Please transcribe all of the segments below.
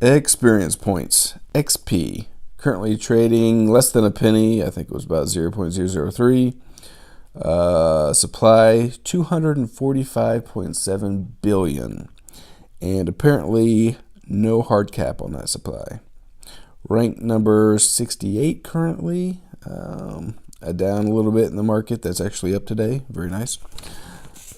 Experience points, XP, currently trading less than a penny. I think it was about 0.003. Supply 245.7 billion, and apparently no hard cap on that supply. Rank number 68 currently, down a little bit in the market. That's actually up today. Very nice.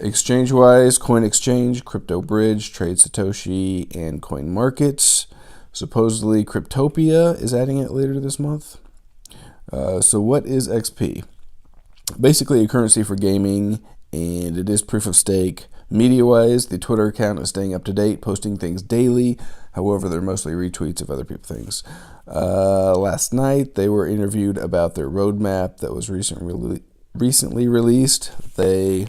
Exchange-wise, Coin Exchange, Crypto Bridge, Trade Satoshi, and Coin Markets. Supposedly, Cryptopia is adding it later this month. So what is XP? Basically a currency for gaming, and it is proof of stake. Media-wise, the Twitter account is staying up to date, posting things daily. However, they're mostly retweets of other people's things. Last night, they were interviewed about their roadmap that was recently released. They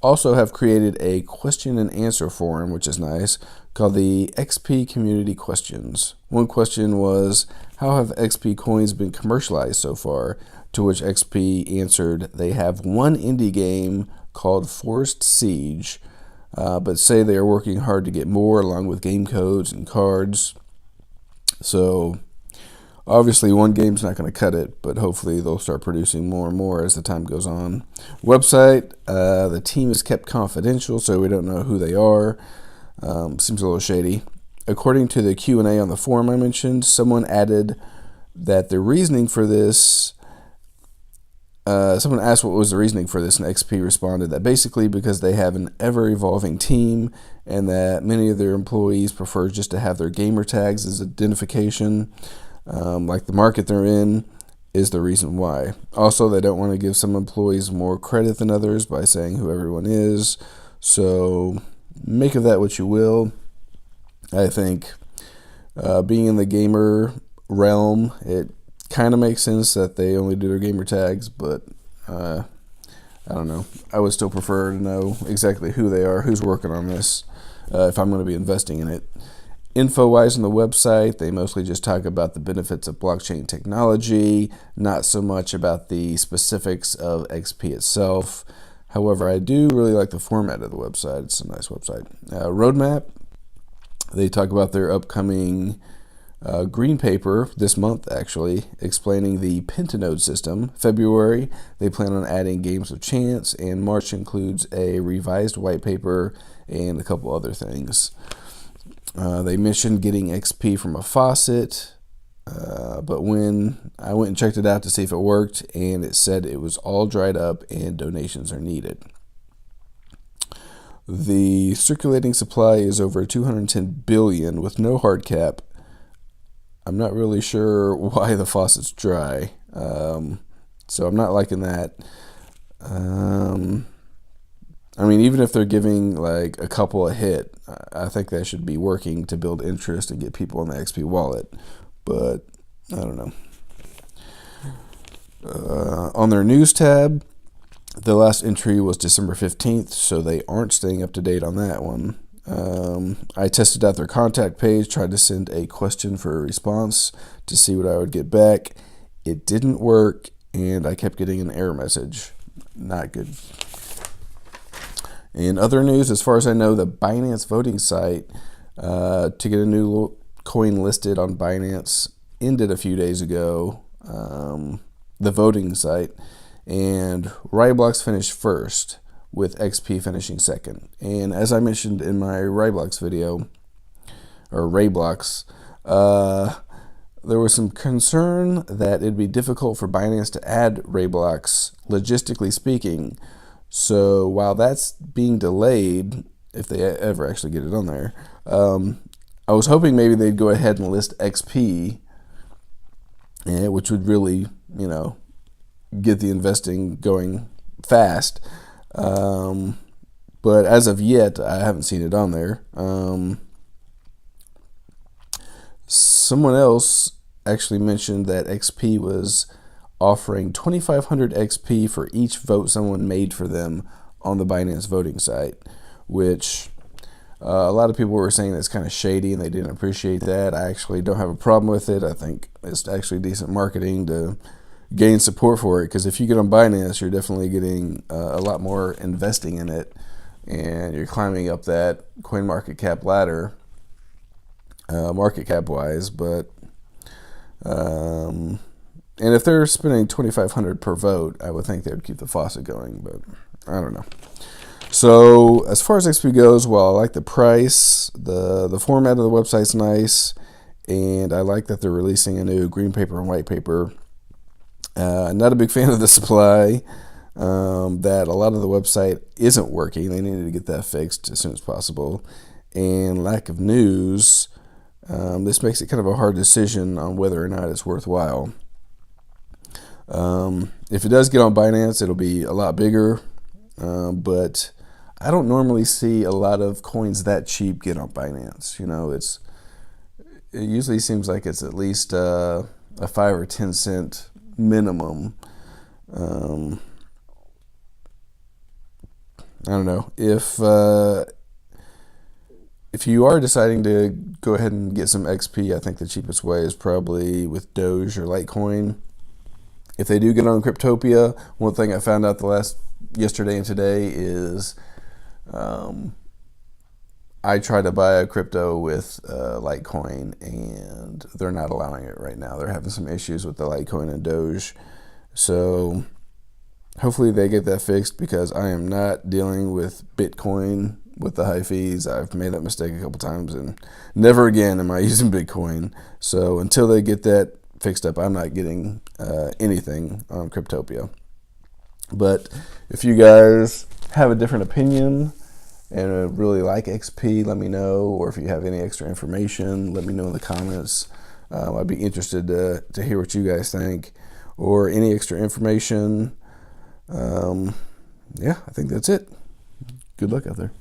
also have created a question and answer forum, which is nice, called the XP Community Questions. One question was, how have XP coins been commercialized so far? To which XP answered, they have one indie game called Forest Siege, but say they are working hard to get more, along with game codes and cards. So obviously one game's not going to cut it, but hopefully they'll start producing more and more as the time goes on. Website, the team is kept confidential, so we don't know who they are. Seems a little shady. According to the Q&A on the forum I mentioned, someone added that the reasoning for this, someone asked what was the reasoning for this, and XP responded that basically because they have an ever-evolving team and that many of their employees prefer just to have their gamer tags as identification. Like the market they're in is the reason why. Also, they don't want to give some employees more credit than others by saying who everyone is. So make of that what you will. I think being in the gamer realm, it kind of makes sense that they only do their gamer tags, but I don't know. I would still prefer to know exactly who they are, who's working on this, if I'm going to be investing in it. Info-wise on the website, they mostly just talk about the benefits of blockchain technology, not so much about the specifics of XP itself. However, I do really like the format of the website. It's a nice website. Roadmap, they talk about their upcoming green paper this month, actually, explaining the Pentanode system. February, they plan on adding games of chance, and March includes a revised white paper and a couple other things. They mentioned getting XP from a faucet, but when I went and checked it out to see if it worked, and it said it was all dried up and donations are needed. The circulating supply is over 210 billion with no hard cap. I'm not really sure why the faucet's dry, so I'm not liking that. I mean, even if they're giving like a couple a hit, I think that should be working to build interest and get people in the XP wallet. But I don't know. On their news tab, the last entry was December 15th, so they aren't staying up to date on that one. I tested out their contact page, tried to send a question for a response to see what I would get back. It didn't work, and I kept getting an error message. Not good. In other news, as far as I know, the Binance voting site to get a new coin listed on Binance ended a few days ago, the voting site, and Roblox finished first, with XP finishing second. And as I mentioned in my Roblox video, or Roblox, there was some concern that it'd be difficult for Binance to add Roblox, logistically speaking. So while that's being delayed, if they ever actually get it on there, I was hoping maybe they'd go ahead and list XP, which would really, get the investing going fast. But as of yet, I haven't seen it on there. Someone else actually mentioned that XP was offering 2,500 XP for each vote someone made for them on the Binance voting site, which a lot of people were saying that's kind of shady and they didn't appreciate that. I actually don't have a problem with it. I think it's actually decent marketing to gain support for it, because if you get on Binance, you're definitely getting a lot more investing in it, and you're climbing up that coin market cap ladder. market cap wise, but and if they're spending $2,500 per vote, I would think they would keep the faucet going, but I don't know. So as far as XP goes, well, I like the price, the format of the website's nice, and I like that they're releasing a new green paper and white paper. Not a big fan of the supply. That a lot of the website isn't working. They needed to get that fixed as soon as possible. And lack of news. This makes it kind of a hard decision on whether or not it's worthwhile. If it does get on Binance, it'll be a lot bigger. But I don't normally see a lot of coins that cheap get on Binance. You know, it usually seems like it's at least a 5 or 10 cent minimum. I don't know if you are deciding to go ahead and get some XP. I think the cheapest way is probably with Doge or Litecoin. If they do get on Cryptopia, one thing I found out yesterday and today is I tried to buy a crypto with Litecoin, and they're not allowing it right now. They're having some issues with the Litecoin and Doge. So hopefully they get that fixed, because I am not dealing with Bitcoin with the high fees. I've made that mistake a couple times, and never again am I using Bitcoin. So until they get that fixed up, I'm not getting anything on Cryptopia. But if you guys have a different opinion and really like XP, let me know. Or if you have any extra information, let me know in the comments. I'd be interested to hear what you guys think, or any extra information. Yeah, I think that's it. Good luck out there.